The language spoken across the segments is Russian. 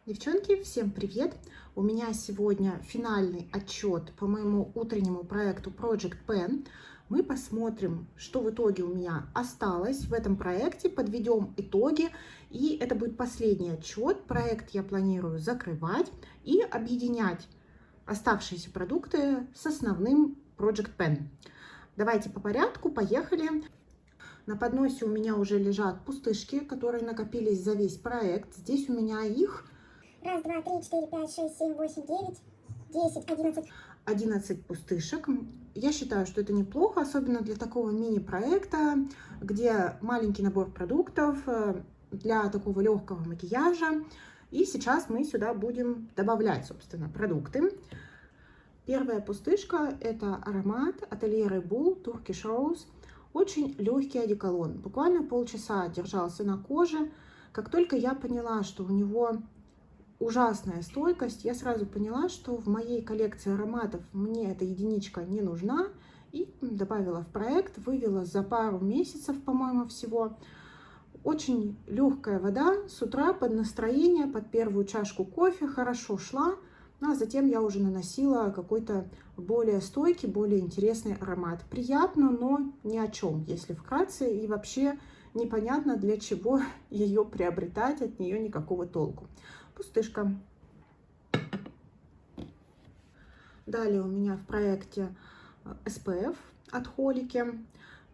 Девчонки, всем привет! У меня сегодня финальный отчет по моему утреннему проекту Project Pen. Мы посмотрим, что в итоге у меня осталось в этом проекте, подведем итоги. И это будет последний отчет. Проект я планирую закрывать и объединять оставшиеся продукты с основным Project Pen. Давайте по порядку, поехали. На подносе у меня уже лежат пустышки, которые накопились за весь проект. Здесь у меня их 1, 2, 3, 4, 5, 6, 7, 8, 9, 10, 11. 11 пустышек. Я считаю, что это неплохо, особенно для такого мини-проекта, где маленький набор продуктов для такого легкого макияжа. И сейчас мы сюда будем добавлять, собственно, продукты. Первая пустышка – это аромат Atelier Red Bull Turkish Rose. Очень легкий одеколон. Буквально полчаса держался на коже. Как только я поняла, что у него ужасная стойкость, я сразу поняла, что в моей коллекции ароматов мне эта единичка не нужна, и добавила в проект, вывела за пару месяцев, по-моему, всего. Очень легкая вода с утра под настроение, под первую чашку кофе хорошо шла, а затем я уже наносила какой-то более стойкий, более интересный аромат. Приятно, но ни о чем, если вкратце, и вообще непонятно, для чего ее приобретать, от нее никакого толку. Пустышка. Далее у меня в проекте SPF от Холики.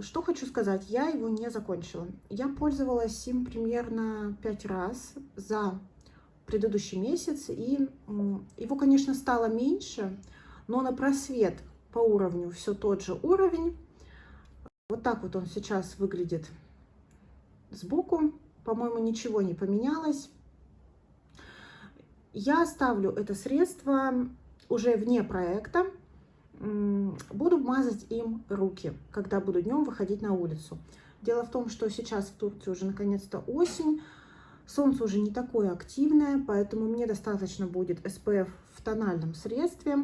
Что хочу сказать, я его не закончила. Я пользовалась им примерно 5 раз за предыдущий месяц, и его, конечно, стало меньше, но на просвет по уровню все тот же уровень. Вот так вот он сейчас выглядит сбоку. По-моему, ничего не поменялось. Я оставлю это средство уже вне проекта. Буду мазать им руки, когда буду днем выходить на улицу. Дело в том, что сейчас в Турции уже наконец-то осень. Солнце уже не такое активное, поэтому мне достаточно будет SPF в тональном средстве.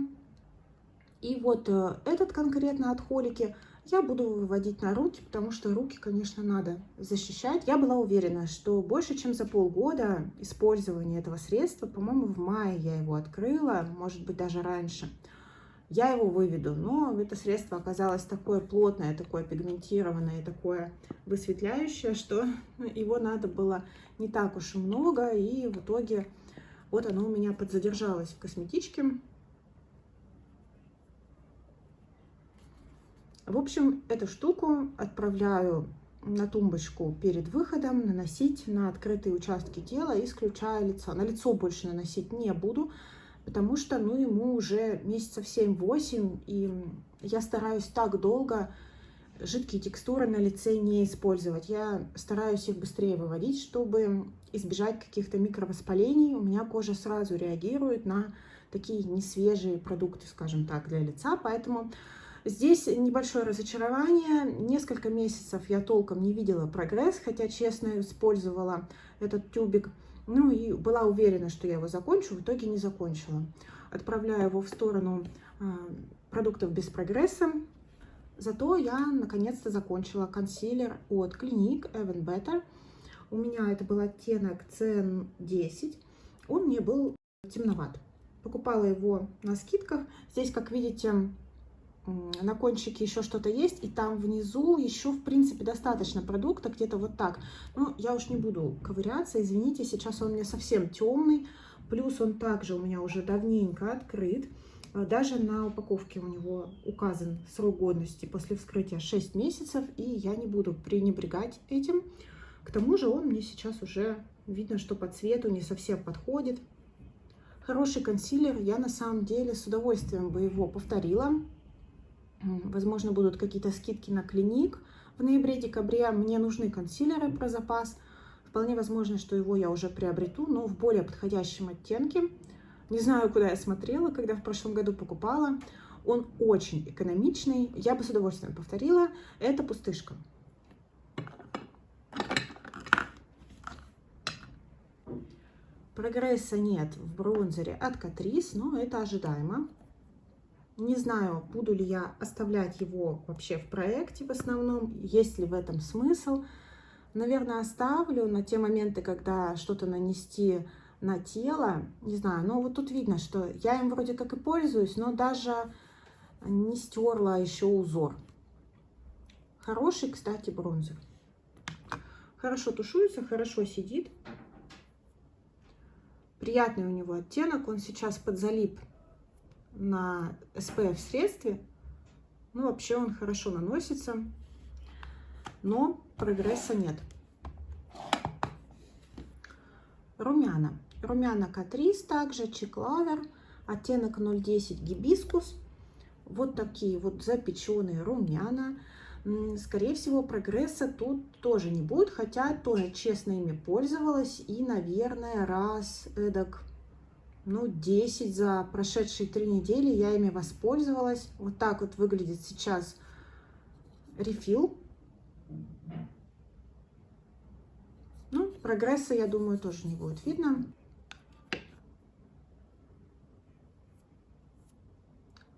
И вот этот конкретно от Холики я буду выводить на руки, потому что руки, конечно, надо защищать. Я была уверена, что больше, чем за полгода использования этого средства, по-моему, в мае я его открыла, может быть, даже раньше, я его выведу. Но это средство оказалось такое плотное, такое пигментированное, такое высветляющее, что его надо было не так уж и много. И в итоге вот оно у меня подзадержалось в косметичке. В общем, эту штуку отправляю на тумбочку перед выходом, наносить на открытые участки тела, исключая лицо. На лицо больше наносить не буду, потому что, ну, ему уже месяцев 7-8, и я стараюсь так долго жидкие текстуры на лице не использовать. Я стараюсь их быстрее выводить, чтобы избежать каких-то микровоспалений. У меня кожа сразу реагирует на такие несвежие продукты, скажем так, для лица, поэтому здесь небольшое разочарование. Несколько месяцев я толком не видела прогресс, хотя, честно, использовала этот тюбик. Ну и была уверена, что я его закончу, в итоге не закончила. Отправляю его в сторону продуктов без прогресса. Зато я наконец-то закончила консилер от Clinique Even Better. У меня это был оттенок CN10. Он мне был темноват. Покупала его на скидках. Здесь, как видите, на кончике еще что-то есть, и там внизу еще, в принципе, достаточно продукта, где-то вот так. Но я уж не буду ковыряться, извините, сейчас он у меня совсем темный, плюс он также у меня уже давненько открыт. Даже на упаковке у него указан срок годности после вскрытия 6 месяцев, и я не буду пренебрегать этим. К тому же он мне сейчас уже видно, что по цвету не совсем подходит. Хороший консилер, я на самом деле с удовольствием бы его повторила. Возможно, будут какие-то скидки на Clinique в ноябре-декабре. Мне нужны консилеры про запас. Вполне возможно, что его я уже приобрету, но в более подходящем оттенке. Не знаю, куда я смотрела, когда в прошлом году покупала. Он очень экономичный. Я бы с удовольствием повторила. Это пустышка. Прогресса нет в бронзере от Catrice, но это ожидаемо. Не знаю, буду ли я оставлять его вообще в проекте в основном, есть ли в этом смысл. Наверное, оставлю на те моменты, когда что-то нанести на тело. Не знаю, но вот тут видно, что я им вроде как и пользуюсь, но даже не стерла еще узор. Хороший, кстати, бронзер. Хорошо тушуется, хорошо сидит. Приятный у него оттенок. Он сейчас подзалип на SPF средстве. Ну, вообще он хорошо наносится, но прогресса нет. Румяна. Румяна Catrice, также Cheek Lover, оттенок 010 гибискус. Вот такие вот запеченные румяна. Скорее всего, прогресса тут тоже не будет, хотя тоже честно ими пользовалась. И, наверное, раз эдак, ну, 10 за прошедшие 3 недели я ими воспользовалась. Вот так вот выглядит сейчас рефил. Ну, прогресса, я думаю, тоже не будет видно.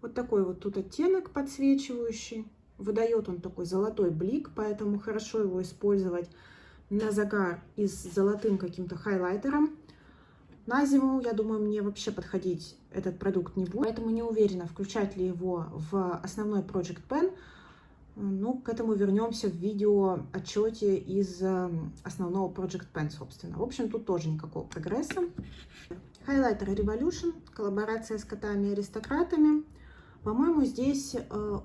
Вот такой вот тут оттенок подсвечивающий. Выдает он такой золотой блик, поэтому хорошо его использовать на загар и с золотым каким-то хайлайтером. На зиму, я думаю, мне вообще подходить этот продукт не будет, поэтому не уверена, включать ли его в основной Project Pan. Ну, к этому вернемся в видео отчете из основного Project Pan, собственно. В общем, тут тоже никакого прогресса. Хайлайтер Revolution, коллаборация с котами-аристократами. По-моему, здесь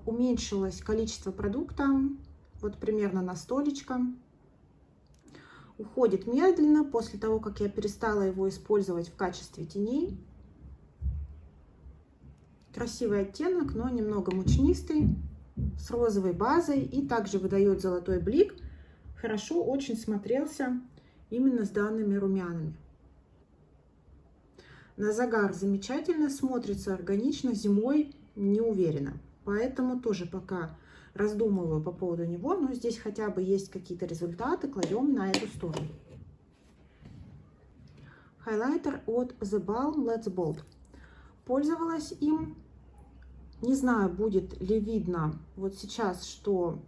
уменьшилось количество продукта, вот примерно на столечко. Уходит медленно после того, как я перестала его использовать в качестве теней. Красивый оттенок, но немного мучнистый, с розовой базой и также выдает золотой блик. Хорошо очень смотрелся именно с данными румянами. На загар замечательно смотрится, органично, зимой не уверена. Поэтому тоже пока раздумываю по поводу него, но здесь хотя бы есть какие-то результаты, кладем на эту сторону. Хайлайтер от The Balm Let's Bold. Пользовалась им. Не знаю, будет ли видно вот сейчас, что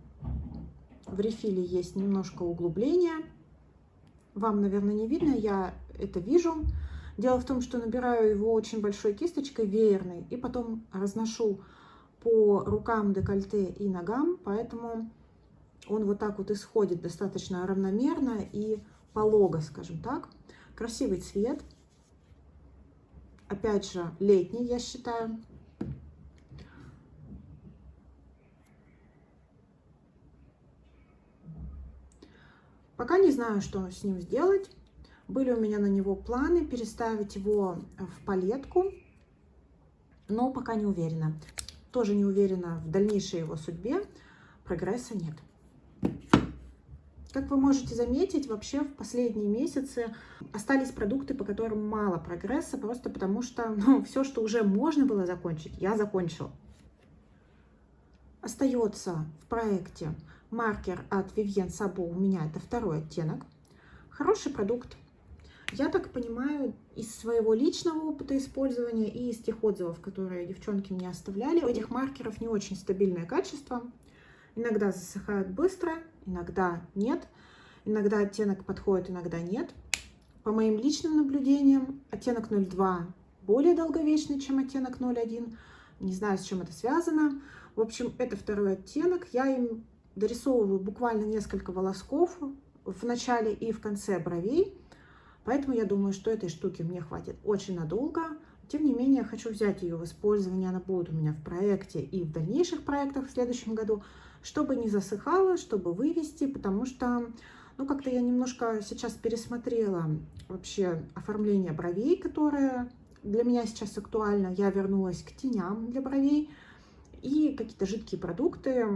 в рефиле есть немножко углубления. Вам, наверное, не видно, я это вижу. Дело в том, что набираю его очень большой кисточкой, веерной, и потом разношу по рукам, декольте и ногам, поэтому он вот так вот исходит достаточно равномерно и полого, скажем так. Красивый цвет. Опять же, летний, я считаю. Пока не знаю, что с ним сделать. Были у меня на него планы переставить его в палетку, но пока не уверена. Тоже не уверена в дальнейшей его судьбе. Прогресса нет. Как вы можете заметить, вообще в последние месяцы остались продукты, по которым мало прогресса, просто потому что все, что уже можно было закончить, я закончила. Остается в проекте маркер от Vivienne Sabo, у меня это второй оттенок. Хороший продукт. Я так понимаю, из своего личного опыта использования и из тех отзывов, которые девчонки мне оставляли, у этих маркеров не очень стабильное качество. Иногда засыхают быстро, иногда нет. Иногда оттенок подходит, иногда нет. По моим личным наблюдениям, оттенок 02 более долговечный, чем оттенок 01. Не знаю, с чем это связано. В общем, это второй оттенок. Я им дорисовываю буквально несколько волосков в начале и в конце бровей. Поэтому я думаю, что этой штуки мне хватит очень надолго. Тем не менее, я хочу взять ее в использование. Она будет у меня в проекте и в дальнейших проектах в следующем году, чтобы не засыхала, чтобы вывести, потому что, ну, как-то я немножко сейчас пересмотрела вообще оформление бровей, которое для меня сейчас актуально. Я вернулась к теням для бровей, и какие-то жидкие продукты,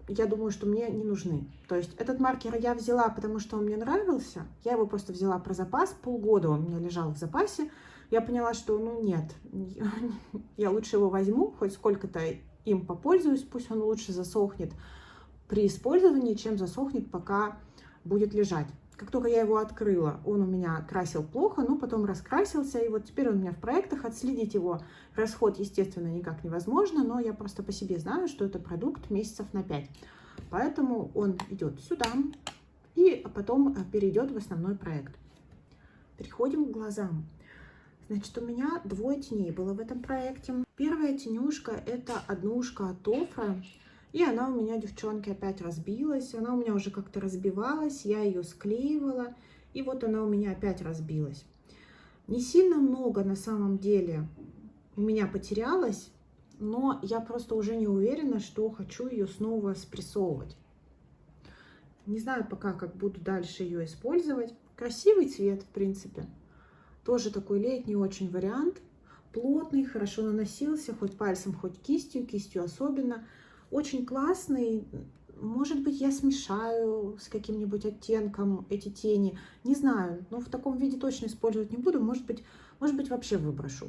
я думаю, что мне не нужны. То есть этот маркер я взяла, потому что он мне нравился. Я его просто взяла про запас. Полгода он у меня лежал в запасе. Я поняла, что, ну, нет, я лучше его возьму, хоть сколько-то им попользуюсь. Пусть он лучше засохнет при использовании, чем засохнет, пока будет лежать. Как только я его открыла, он у меня красил плохо, но потом раскрасился, и вот теперь он у меня в проектах. Отследить его расход, естественно, никак невозможно, но я просто по себе знаю, что это продукт месяцев на 5. Поэтому он идет сюда и потом перейдет в основной проект. Переходим к глазам. Значит, у меня двое теней было в этом проекте. Первая тенюшка — это однушка от Тофра. И она у меня, девчонки, опять разбилась. Она у меня уже как-то разбивалась, я ее склеивала. И вот она у меня опять разбилась. Не сильно много на самом деле у меня потерялось, но я просто уже не уверена, что хочу ее снова спрессовывать. Не знаю пока, как буду дальше ее использовать. Красивый цвет, в принципе. Тоже такой летний очень вариант. Плотный, хорошо наносился, хоть пальцем, хоть кистью особенно. Очень классный. Может быть, я смешаю с каким-нибудь оттенком эти тени. Не знаю, но в таком виде точно использовать не буду. Может быть, вообще выброшу.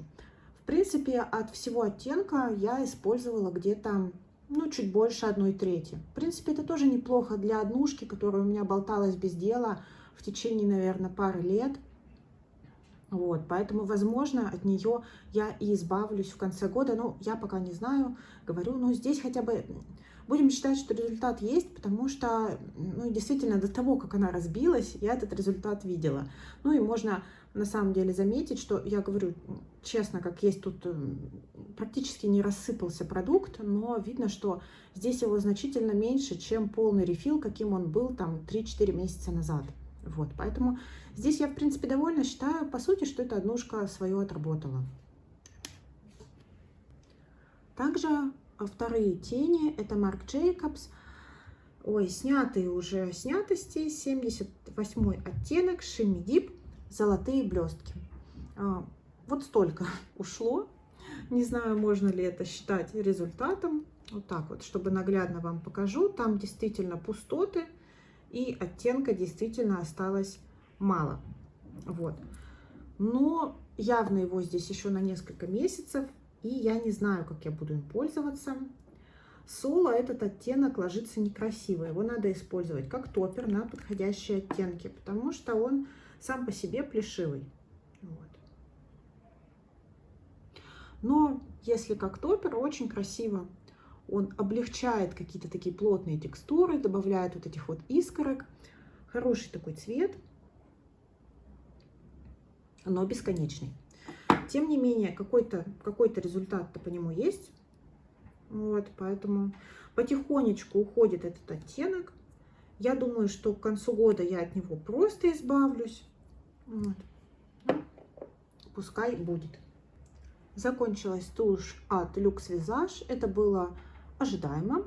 В принципе, от всего оттенка я использовала где-то, ну, чуть больше 1/3. В принципе, это тоже неплохо для однушки, которая у меня болталась без дела в течение, наверное, пары лет. Вот, поэтому, возможно, от нее я и избавлюсь в конце года. Ну, я пока не знаю, говорю, но здесь хотя бы будем считать, что результат есть, потому что, ну, действительно, до того, как она разбилась, я этот результат видела. Ну, и можно на самом деле заметить, что, я говорю честно, как есть, тут практически не рассыпался продукт, но видно, что здесь его значительно меньше, чем полный рефил, каким он был там 3-4 месяца назад. Вот, поэтому здесь я, в принципе, довольна, считаю, по сути, что эта однушка свое отработала. Также вторые тени, это Marc Jacobs. Ой, снятые уже снятости, 78-й оттенок, Shimmy Deep, золотые блестки. Вот столько ушло. Не знаю, можно ли это считать результатом. Вот так вот, чтобы наглядно вам покажу. Там действительно пустоты. И оттенка действительно осталось мало. Вот. Но явно его здесь еще на несколько месяцев. И я не знаю, как я буду им пользоваться. Соло этот оттенок ложится некрасиво. Его надо использовать как топпер на подходящие оттенки. Потому что он сам по себе плешивый. Вот. Но если как топпер, очень красиво. Он облегчает какие-то такие плотные текстуры, добавляет вот этих вот искорок. Хороший такой цвет, но бесконечный. Тем не менее, какой-то результат-то по нему есть. Вот, поэтому потихонечку уходит этот оттенок. Я думаю, что к концу года я от него просто избавлюсь. Вот. Пускай будет. Закончилась тушь от Luxe Visage. Это было ожидаемо.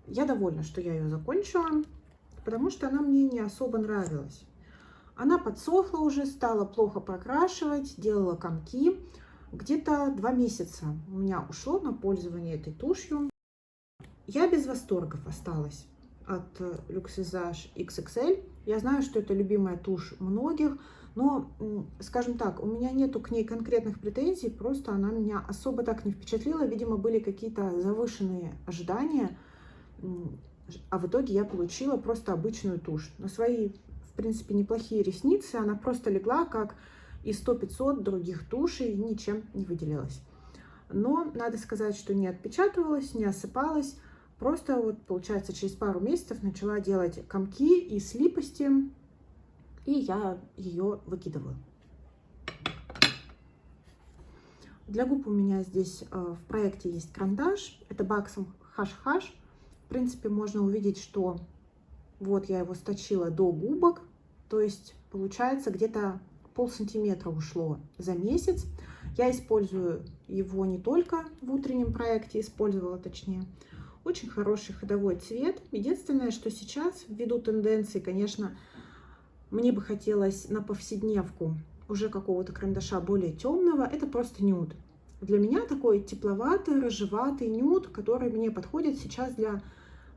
Я довольна, что я ее закончила, потому что она мне не особо нравилась. Она подсохла уже, стала плохо прокрашивать, делала комки. Где-то 2 месяца у меня ушло на пользование этой тушью. Я без восторгов осталась от Luxe Visage XXL. Я знаю, что это любимая тушь многих, но, скажем так, у меня нету к ней конкретных претензий, просто она меня особо так не впечатлила. Видимо, были какие-то завышенные ожидания, а в итоге я получила просто обычную тушь. На свои, в принципе, неплохие ресницы она просто легла, как и 100-500 других тушей, ничем не выделилась. Но надо сказать, что не отпечатывалась, не осыпалась. Просто вот, получается, через пару месяцев начала делать комки и слипости, и я ее выкидываю. Для губ у меня здесь в проекте есть карандаш. Это Baxom Hush Hush. В принципе, можно увидеть, что вот я его сточила до губок. То есть, получается, где-то полсантиметра ушло за месяц. Я использую его не только в утреннем проекте, использовала точнее. Очень хороший ходовой цвет. Единственное, что сейчас, ввиду тенденции, конечно, мне бы хотелось на повседневку уже какого-то карандаша более темного. Это просто нюд. Для меня такой тепловатый, рыжеватый нюд, который мне подходит сейчас для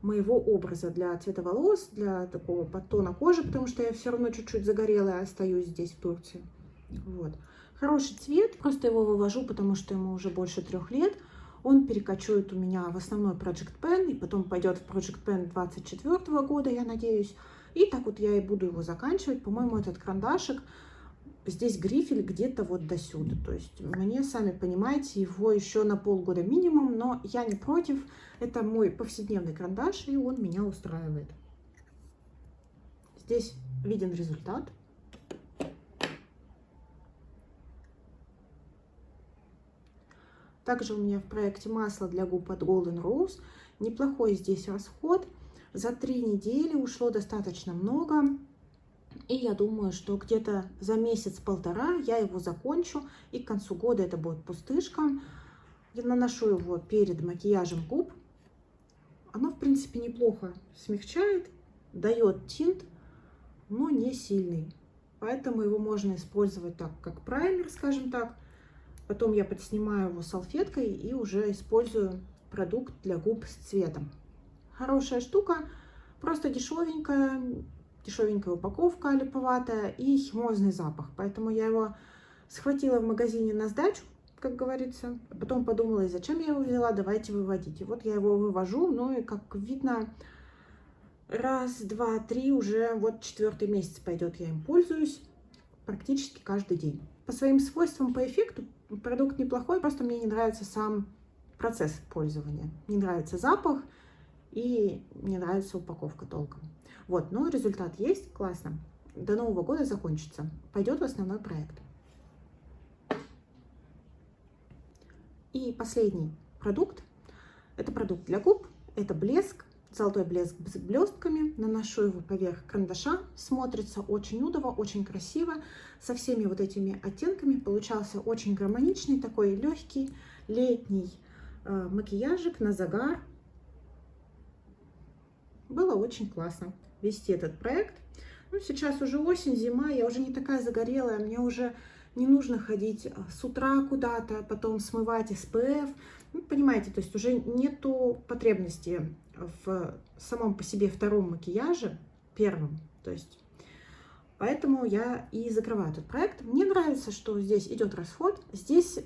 моего образа, для цвета волос, для такого подтона кожи, потому что я все равно чуть-чуть загорелая остаюсь здесь, в Турции. Вот. Хороший цвет, просто его вывожу, потому что ему уже больше 3 лет. Он перекочует у меня в основной Project Pen, и потом пойдет в Project Pen 24 года, я надеюсь. И так вот я и буду его заканчивать. По-моему, этот карандашик, здесь грифель где-то вот до сюда. То есть мне, сами понимаете, его еще на полгода минимум, но я не против. Это мой повседневный карандаш, и он меня устраивает. Здесь виден результат. Также у меня в проекте масло для губ от Golden Rose. Неплохой здесь расход. За 3 недели ушло достаточно много. И я думаю, что где-то за месяц-полтора я его закончу. И к концу года это будет пустышка. Я наношу его перед макияжем губ. Оно, в принципе, неплохо смягчает, дает тинт, но не сильный. Поэтому его можно использовать так, как праймер, скажем так. Потом я подснимаю его салфеткой и уже использую продукт для губ с цветом. Хорошая штука, просто дешевенькая упаковка липоватая и химозный запах. Поэтому я его схватила в магазине на сдачу, как говорится. Потом подумала, зачем я его взяла, давайте выводить. И вот я его вывожу, ну и как видно, раз, два, три, уже вот 4-й месяц пойдет, я им пользуюсь практически каждый день. По своим свойствам, по эффекту продукт неплохой, просто мне не нравится сам процесс пользования. Не нравится запах и не нравится упаковка толком. Вот, но результат есть, классно. До Нового года закончится, пойдет в основной проект. И последний продукт, это продукт для губ, это блеск, золотой блеск с блестками. Наношу его поверх карандаша, смотрится очень удобно, очень красиво, со всеми вот этими оттенками. Получался очень гармоничный, такой легкий летний макияжик на загар. Было очень классно вести этот проект. Ну, сейчас уже осень, зима, я уже не такая загорелая, мне уже не нужно ходить с утра куда-то, потом смывать SPF. Ну, понимаете, то есть уже нету потребности в самом по себе втором макияже, первом. То есть, поэтому я и закрываю этот проект. Мне нравится, что здесь идет расход. Здесь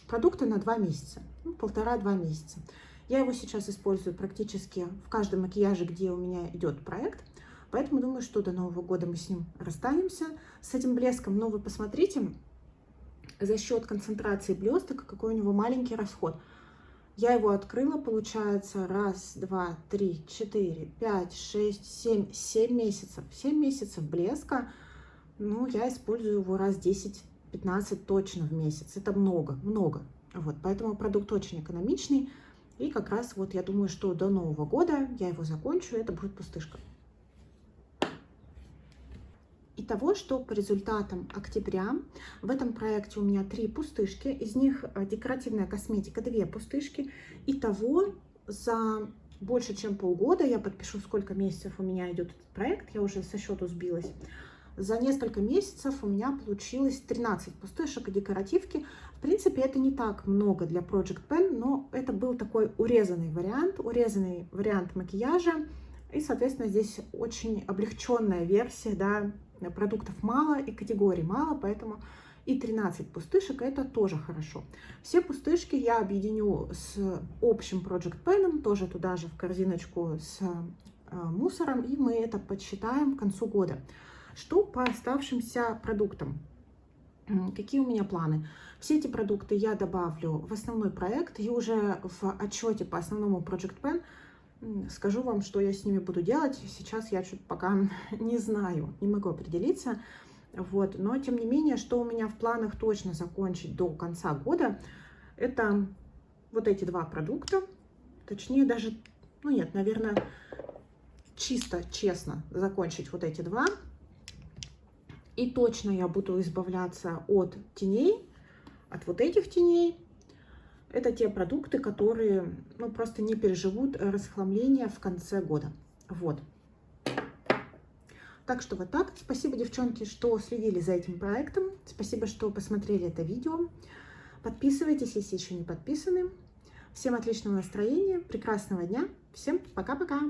продукты на 2 месяца, ну, 1,5-2 месяца. Я его сейчас использую практически в каждом макияже, где у меня идет проект. Поэтому думаю, что до Нового года мы с ним расстанемся, с этим блеском. Но вы посмотрите, за счет концентрации блесток, какой у него маленький расход. Я его открыла, получается, 1, 2, 3, 4, 5, 6, 7 месяцев. 7 месяцев блеска. Ну, я использую его раз 10-15 точно в месяц. Это много. Вот, поэтому продукт очень экономичный. И как раз вот я думаю, что до Нового года я его закончу, это будет пустышка. Итого, что по результатам октября в этом проекте у меня 3 пустышки, из них декоративная косметика 2 пустышки. Итого за больше чем полгода, я подпишу, сколько месяцев у меня идет этот проект, я уже со счету сбилась. За несколько месяцев у меня получилось 13 пустышек и декоративки. В принципе, это не так много для Project Pen, но это был такой урезанный вариант макияжа. И, соответственно, здесь очень облегченная версия, да, продуктов мало и категорий мало, поэтому и 13 пустышек это тоже хорошо. Все пустышки я объединю с общим Project Pen, тоже туда же в корзиночку с мусором, и мы это подсчитаем к концу года. Что по оставшимся продуктам? Какие у меня планы? Все эти продукты я добавлю в основной проект, и уже в отчете по основному Project Pen скажу вам, что я с ними буду делать. Сейчас я чуть пока не знаю, не могу определиться. Вот. Но, тем не менее, что у меня в планах точно закончить до конца года, это вот эти 2 продукта. Точнее, даже, ну нет, наверное, чисто, честно закончить вот эти 2. И точно я буду избавляться от теней, от вот этих теней. Это те продукты, которые, ну, просто не переживут расхламление в конце года. Вот. Так что вот так. Спасибо, девчонки, что следили за этим проектом. Спасибо, что посмотрели это видео. Подписывайтесь, если еще не подписаны. Всем отличного настроения, прекрасного дня. Всем пока-пока.